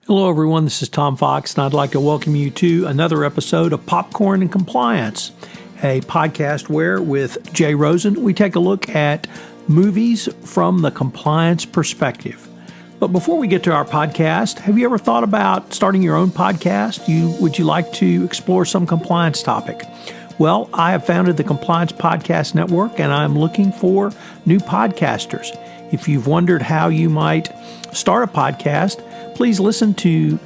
Hello, everyone. This is Tom Fox, and I'd like to welcome you to another episode of Popcorn and Compliance, a podcast where, with Jay Rosen, we take a look at movies from the compliance perspective. But before we get to our podcast, have you ever thought about starting your own podcast? Would you like to explore some compliance topic? Well, I have founded the Compliance Podcast Network, and I'm looking for new podcasters. If you've wondered how you might start a podcast, please listen to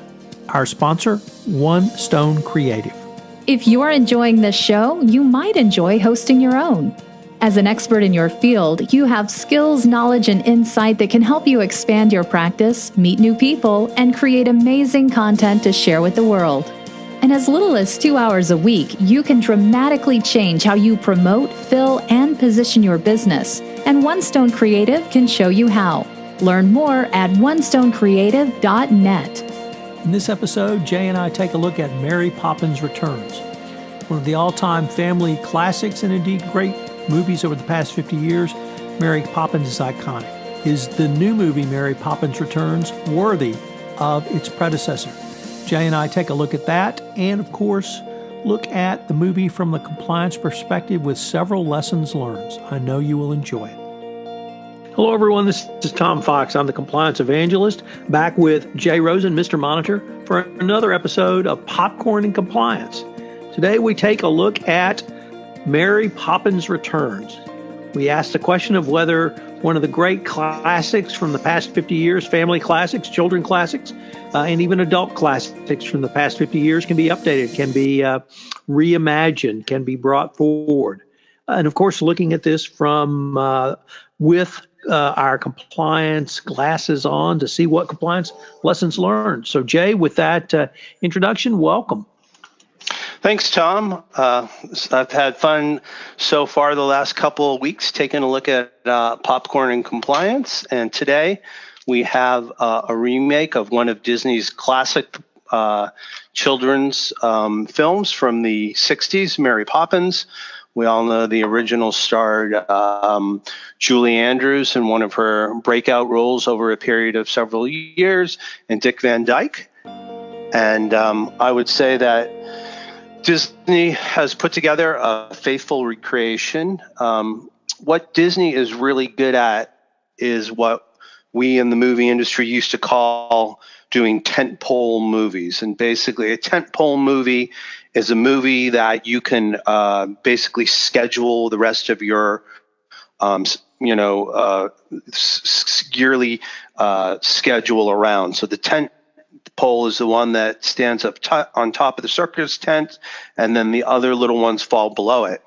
our sponsor, One Stone Creative. If you are enjoying this show, you might enjoy hosting your own. As an expert in your field, you have skills, knowledge, and insight that can help you expand your practice, meet new people, and create amazing content to share with the world. In as little as 2 hours a week, you can dramatically change how you promote, fill, and position your business. And One Stone Creative can show you how. Learn more at onestonecreative.net. In this episode, Jay and I take a look at Mary Poppins Returns, one of the all-time family classics and indeed great movies over the past 50 years. Mary Poppins is iconic. Is the new movie Mary Poppins Returns worthy of its predecessor? Jay and I take a look at that and, of course, look at the movie from the compliance perspective with several lessons learned. I know you will enjoy it. Hello, everyone. This is Tom Fox. I'm the Compliance Evangelist, back with Jay Rosen, Mr. Monitor, for another episode of Popcorn and Compliance. Today, we take a look at Mary Poppins Returns. We asked the question of whether one of the great classics from the past 50 years, family classics, children classics, and even adult classics from the past 50 years can be updated, can be reimagined, can be brought forward. And of course, looking at this from with our compliance glasses on to see what compliance lessons learned. So, Jay, with that introduction, welcome. Thanks, Tom. I've had fun so far the last couple of weeks taking a look at Popcorn and Compliance. And today we have a remake of one of Disney's classic children's films from the 60s, Mary Poppins. We all know the original starred Julie Andrews in one of her breakout roles over a period of several years, and Dick Van Dyke. And I would say that Disney has put together a faithful recreation. What Disney is really good at is what we in the movie industry used to call doing tentpole movies. And basically, a tentpole movie is a movie that you can basically schedule the rest of your yearly schedule around. So the tent pole is the one that stands up on top of the circus tent, and then the other little ones fall below it.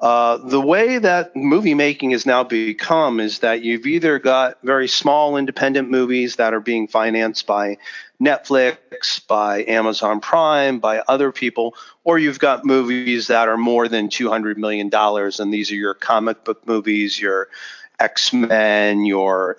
The way that movie making has now become is that you've either got very small independent movies that are being financed by Netflix, by Amazon Prime, by other people, or you've got movies that are more than $200 million, and these are your comic book movies, your X-Men, your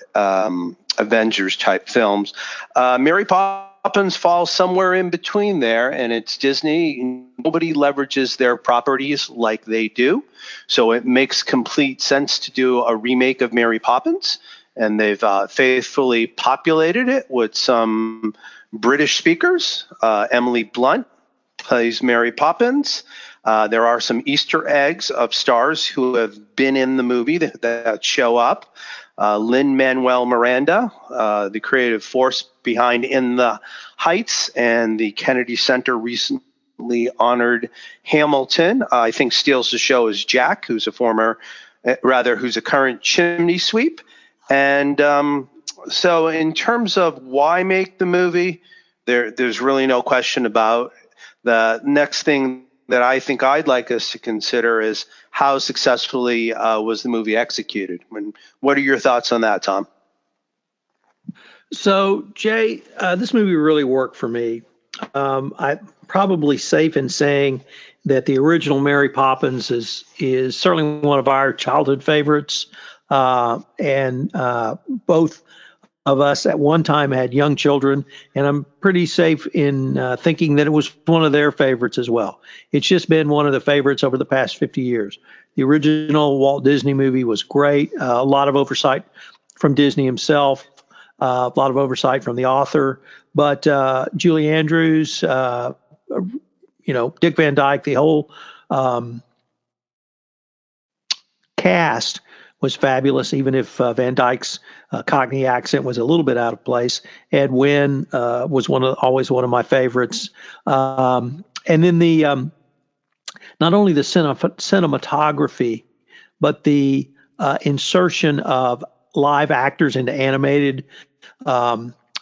Avengers type films. Mary Poppins falls somewhere in between there, and it's Disney. Nobody leverages their properties like they do, so it makes complete sense to do a remake of Mary Poppins, and they've faithfully populated it with some British speakers. Emily Blunt plays Mary Poppins. There are some Easter eggs of stars who have been in the movie that show up. Lin-Manuel Miranda, the creative force behind In the Heights and the Kennedy Center recently honored Hamilton, I think steals the show as Jack, who's a current chimney sweep. And so in terms of why make the movie, there's really no question about. The next thing that I think I'd like us to consider is how successfully was the movie executed? What are your thoughts on that, Tom? So, Jay, this movie really worked for me. I'm probably safe in saying that the original Mary Poppins is certainly one of our childhood favorites. And both of us at one time had young children, and I'm pretty safe in thinking that it was one of their favorites as well. It's just been one of the favorites over the past 50 years. The original Walt Disney movie was great, a lot of oversight from Disney himself. a lot of oversight from the author. But Julie Andrews, Dick Van Dyke, the whole cast was fabulous, even if Van Dyke's Cockney accent was a little bit out of place. Ed Wynn was always one of my favorites. And then the not only the cinematography, but the insertion of live actors into animated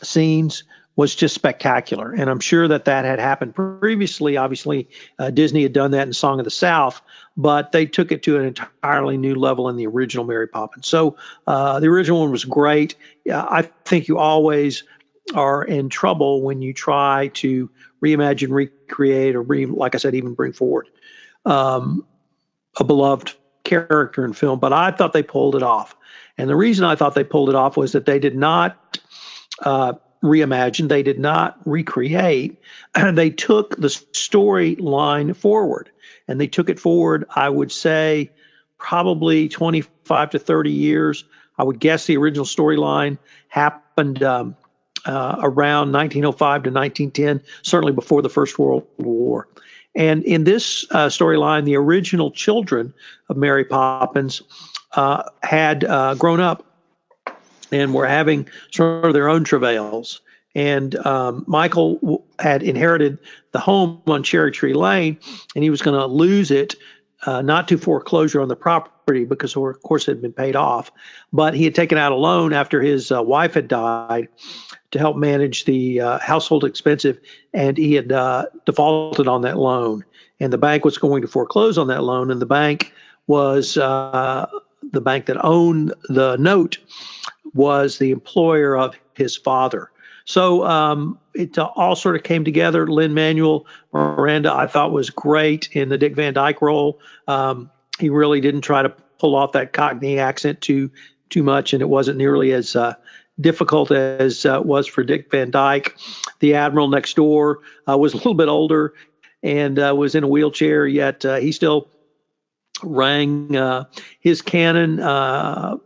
scenes was just spectacular. And I'm sure that had happened previously. Obviously, Disney had done that in Song of the South, but they took it to an entirely new level in the original Mary Poppins. So the original one was great. I think you always are in trouble when you try to reimagine, recreate, or like I said, even bring forward a beloved character in film. But I thought they pulled it off. And the reason I thought they pulled it off was that they did not reimagine, they did not recreate, and they took the storyline forward. And they took it forward, I would say, probably 25 to 30 years. I would guess the original storyline happened around 1905 to 1910, certainly before the First World War. And in this storyline, the original children of Mary Poppins had grown up and were having sort of their own travails. And Michael had inherited the home on Cherry Tree Lane, and he was going to lose it, not to foreclosure on the property because, of course, it had been paid off. But he had taken out a loan after his wife had died to help manage the household expenses, and he had defaulted on that loan. And the bank was going to foreclose on that loan, and the bank was the bank that owned the note was the employer of his father. So it all sort of came together. Lin-Manuel Miranda, I thought, was great in the Dick Van Dyke role. He really didn't try to pull off that Cockney accent too much, and it wasn't nearly as difficult as it was for Dick Van Dyke. The Admiral next door was a little bit older and was in a wheelchair, yet he still rang his cannon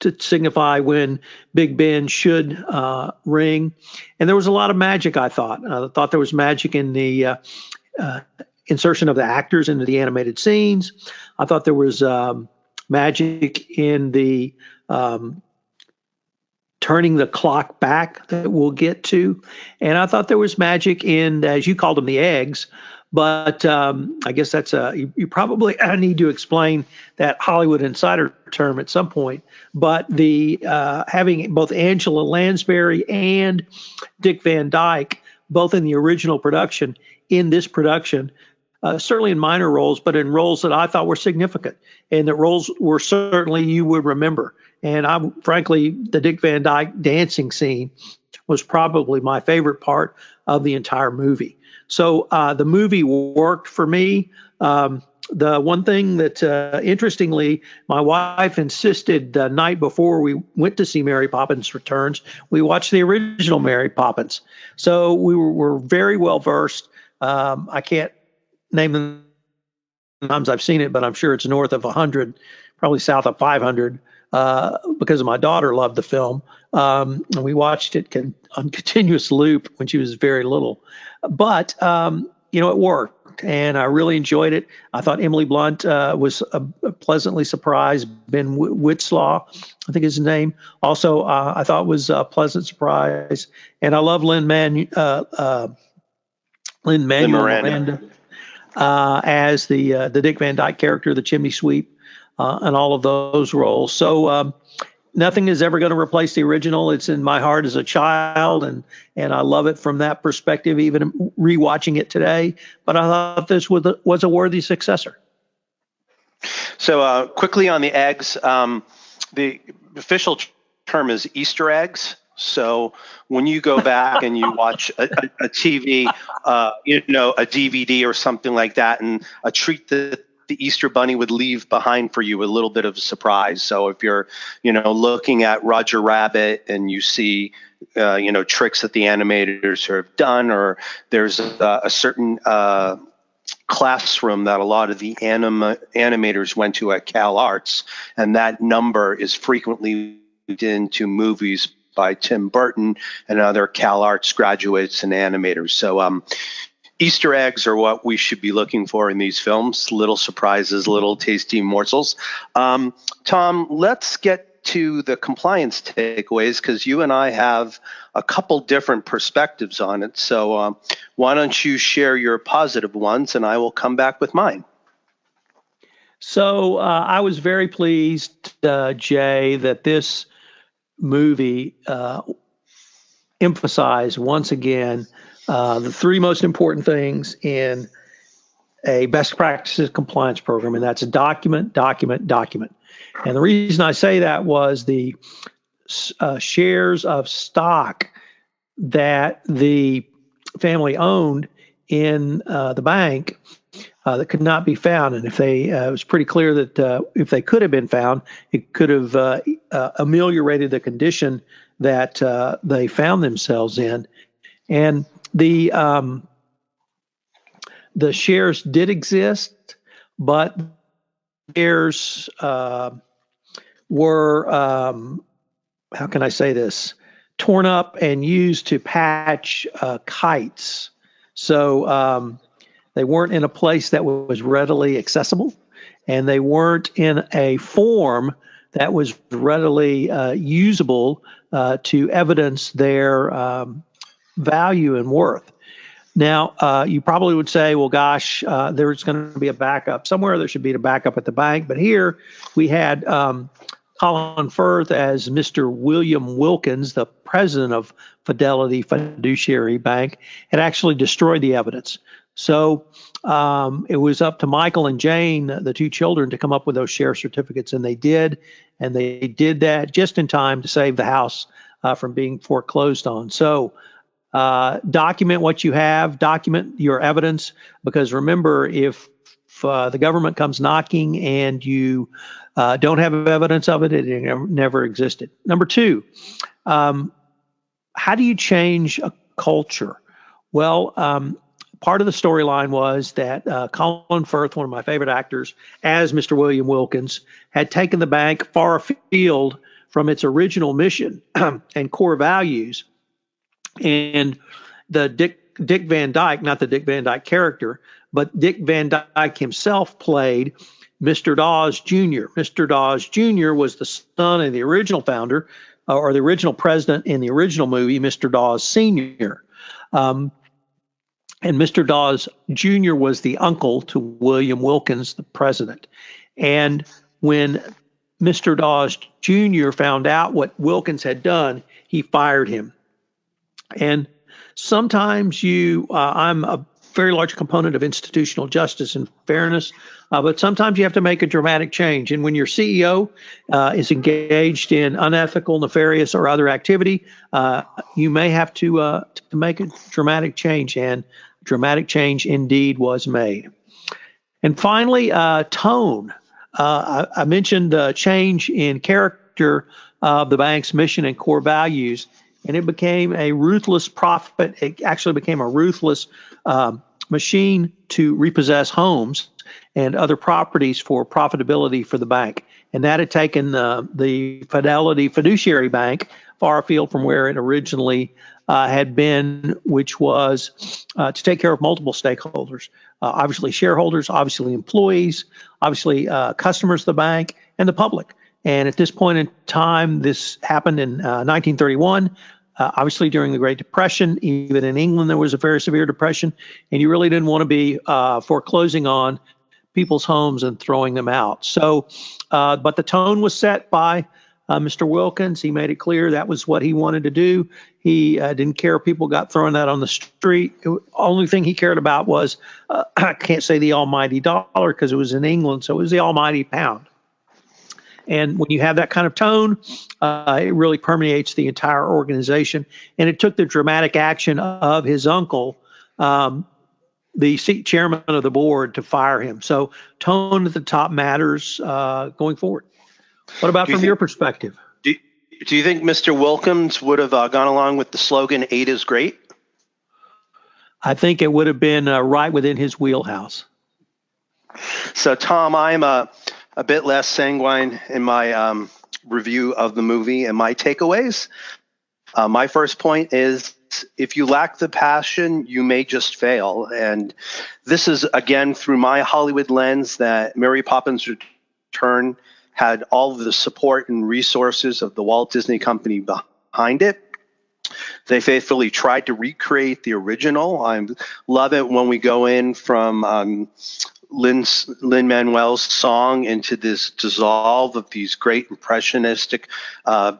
to signify when Big Ben should ring. And there was a lot of magic, I thought. I thought there was magic in the insertion of the actors into the animated scenes. I thought there was magic in the turning the clock back that we'll get to. And I thought there was magic in, as you called them, the eggs. But I guess that's you probably need to explain that Hollywood Insider term at some point. But the having both Angela Lansbury and Dick Van Dyke, both in the original production, in this production, certainly in minor roles, but in roles that I thought were significant, and that roles were certainly you would remember. And frankly, the Dick Van Dyke dancing scene was probably my favorite part of the entire movie. So the movie worked for me. The one thing that, interestingly, my wife insisted the night before we went to see Mary Poppins Returns, we watched the original Mary Poppins. So we were very well versed. I can't name the times I've seen it, but I'm sure it's north of 100, probably south of 500, because my daughter loved the film. And we watched it on continuous loop when she was very little. But, it worked, and I really enjoyed it. I thought Emily Blunt was pleasantly surprised. Ben Witzlaw, I think is his name, also I thought was a pleasant surprise. And I love Lin-Manuel Miranda as the Dick Van Dyke character, the chimney sweep, and all of those roles. So nothing is ever going to replace the original. It's in my heart as a child, and I love it from that perspective, even rewatching it today. But I thought this was a worthy successor. So quickly on the eggs, the official term is Easter eggs. So when you go back and you watch a TV, a DVD or something like that, and a treat that the Easter Bunny would leave behind for you a little bit of a surprise. So if you're, looking at Roger Rabbit and you see, tricks that the animators have done, or there's a certain classroom that a lot of the animators went to at Cal Arts, and that number is frequently into movies by Tim Burton and other CalArts graduates and animators. So Easter eggs are what we should be looking for in these films, little surprises, little tasty morsels. Tom, let's get to the compliance takeaways, because you and I have a couple different perspectives on it. So why don't you share your positive ones, and I will come back with mine. So I was very pleased, Jay, that this movie emphasized once again the three most important things in a best practices compliance program, and that's document, document, document. And the reason I say that was the shares of stock that the family owned in the bank that could not be found. And if they, it was pretty clear that if they could have been found, it could have ameliorated the condition that they found themselves in. And the shares did exist, but shares were, how can I say this, torn up and used to patch kites. So they weren't in a place that was readily accessible, and they weren't in a form that was readily usable to evidence their value and worth. Now, you probably would say, well, gosh, there's going to be a backup somewhere. There should be a backup at the bank. But here we had Colin Firth as Mr. William Wilkins, the president of Fidelity Fiduciary Bank, had actually destroyed the evidence. So it was up to Michael and Jane, the two children, to come up with those share certificates, and they did. And they did that just in time to save the house from being foreclosed on. So document what you have, document your evidence, because remember, if the government comes knocking and you don't have evidence of it, it never existed. Number two, how do you change a culture? Well, part of the storyline was that Colin Firth, one of my favorite actors, as Mr. William Wilkins, had taken the bank far afield from its original mission and core values. And the Dick Van Dyke, not the Dick Van Dyke character, but Dick Van Dyke himself played Mr. Dawes Jr. Mr. Dawes Jr. was the son of the original founder or the original president in the original movie, Mr. Dawes Sr. And Mr. Dawes Jr. was the uncle to William Wilkins, the president. And when Mr. Dawes Jr. found out what Wilkins had done, he fired him. And sometimes I'm a very large component of institutional justice and fairness, but sometimes you have to make a dramatic change. And when your CEO is engaged in unethical, nefarious, or other activity, you may have to make a dramatic change, and dramatic change indeed was made. And finally, tone. I mentioned the change in character of the bank's mission and core values, and it became a ruthless profit. It actually became a ruthless machine to repossess homes and other properties for profitability for the bank. And that had taken the Fidelity Fiduciary Bank far afield from where it originally had been, which was to take care of multiple stakeholders, obviously shareholders, obviously employees, obviously customers of the bank, and the public. And at this point in time, this happened in 1931. Obviously, during the Great Depression, even in England, there was a very severe depression, and you really didn't want to be foreclosing on people's homes and throwing them out. So, but the tone was set by Mr. Wilkins. He made it clear that was what he wanted to do. He didn't care if people got thrown out on the street. The only thing he cared about was, I can't say the almighty dollar because it was in England, so it was the almighty pound. And when you have that kind of tone, it really permeates the entire organization. And it took the dramatic action of his uncle, the chairman of the board, to fire him. So tone at the top matters going forward. What about from your perspective? Do you think Mr. Wilkins would have gone along with the slogan, 8 is great? I think it would have been right within his wheelhouse. So, Tom, I'm a bit less sanguine in my review of the movie and my takeaways. My first point is, if you lack the passion, you may just fail. And this is, again, through my Hollywood lens, that Mary Poppins Return had all of the support and resources of the Walt Disney Company behind it. They faithfully tried to recreate the original. I love it when we go in from Lin-Manuel's song into this dissolve of these great impressionistic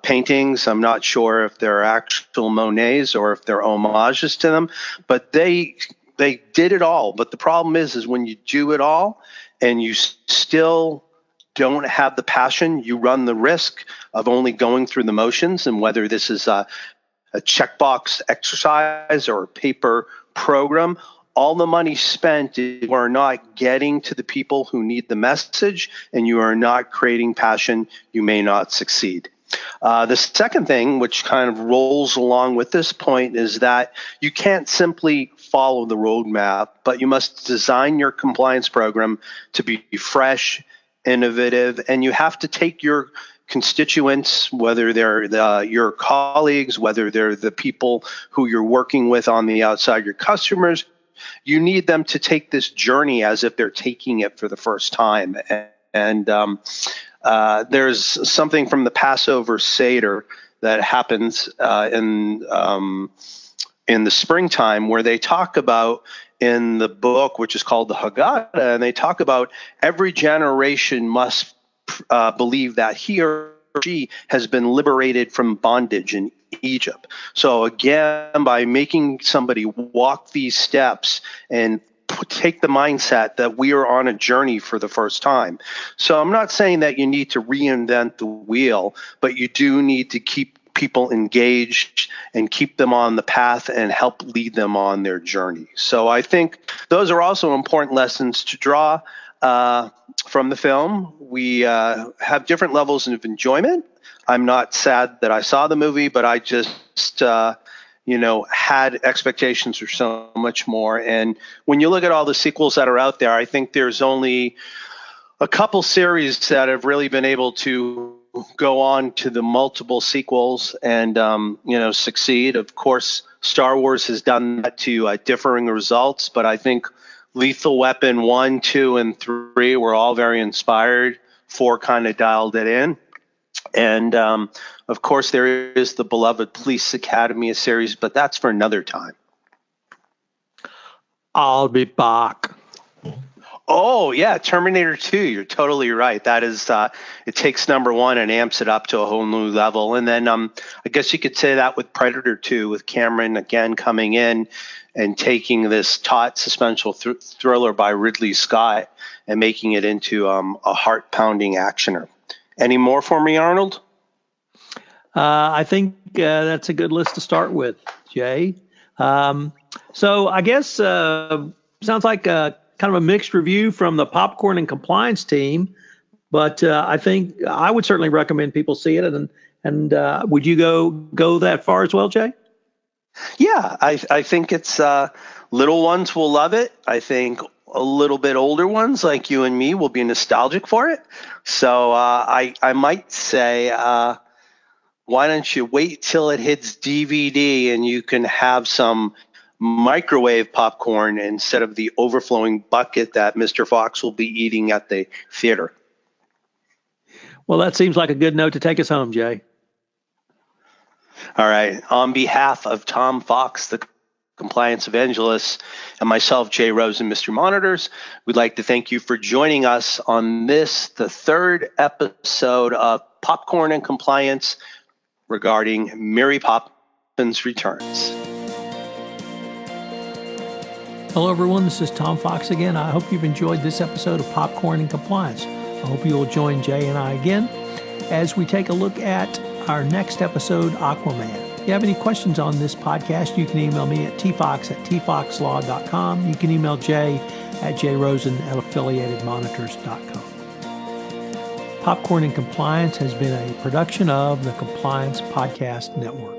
paintings. I'm not sure if they're actual Monets or if they're homages to them, but they did it all. But the problem is when you do it all and you still don't have the passion, you run the risk of only going through the motions. And whether this is a checkbox exercise or a paper program, all the money spent, you are not getting to the people who need the message, and you are not creating passion, you may not succeed. The second thing, which kind of rolls along with this point, is that you can't simply follow the roadmap, but you must design your compliance program to be fresh, innovative, and you have to take your constituents, whether they're your colleagues, whether they're the people who you're working with on the outside, your customers, you need them to take this journey as if they're taking it for the first time. And there's something from the Passover Seder that happens in the springtime, where they talk about, in the book, which is called the Haggadah, and they talk about every generation must believe that he or she has been liberated from bondage in Egypt. So again, by making somebody walk these steps and take the mindset that we are on a journey for the first time. So I'm not saying that you need to reinvent the wheel, but you do need to keep people engaged and keep them on the path and help lead them on their journey. So I think those are also important lessons to draw from the film. We have different levels of enjoyment. I'm not sad that I saw the movie, but I just, had expectations for so much more. And when you look at all the sequels that are out there, I think there's only a couple series that have really been able to go on to the multiple sequels and, succeed. Of course, Star Wars has done that to differing results, but I think Lethal Weapon 1, 2, and 3 were all very inspired. 4 kind of dialed it in. And, of course, there is the beloved Police Academy series, but that's for another time. I'll be back. Oh, yeah, Terminator 2. You're totally right. That is, it takes number 1 and amps it up to a whole new level. And then I guess you could say that with Predator 2, with Cameron again coming in and taking this taut suspenseful thriller by Ridley Scott and making it into a heart-pounding actioner. Any more for me, Arnold? I think that's a good list to start with, Jay. So I guess sounds like kind of a mixed review from the Popcorn and Compliance team, but I think I would certainly recommend people see it. And would you go that far as well, Jay? Yeah, I think it's little ones will love it. I think a little bit older ones like you and me will be nostalgic for it. So I might say, why don't you wait till it hits DVD and you can have some microwave popcorn instead of the overflowing bucket that Mr. Fox will be eating at the theater. Well, that seems like a good note to take us home, Jay. All right. On behalf of Tom Fox, the Compliance Evangelist, and myself, Jay Rosen, Mr. Monitors, we'd like to thank you for joining us on this, the third episode of Popcorn and Compliance regarding Mary Poppins Returns. Hello, everyone. This is Tom Fox again. I hope you've enjoyed this episode of Popcorn and Compliance. I hope you will join Jay and I again as we take a look at our next episode, Aquaman. If you have any questions on this podcast, you can email me at tfox@tfoxlaw.com. You can email Jay at jrosen@affiliatedmonitors.com. Popcorn and Compliance has been a production of the Compliance Podcast Network.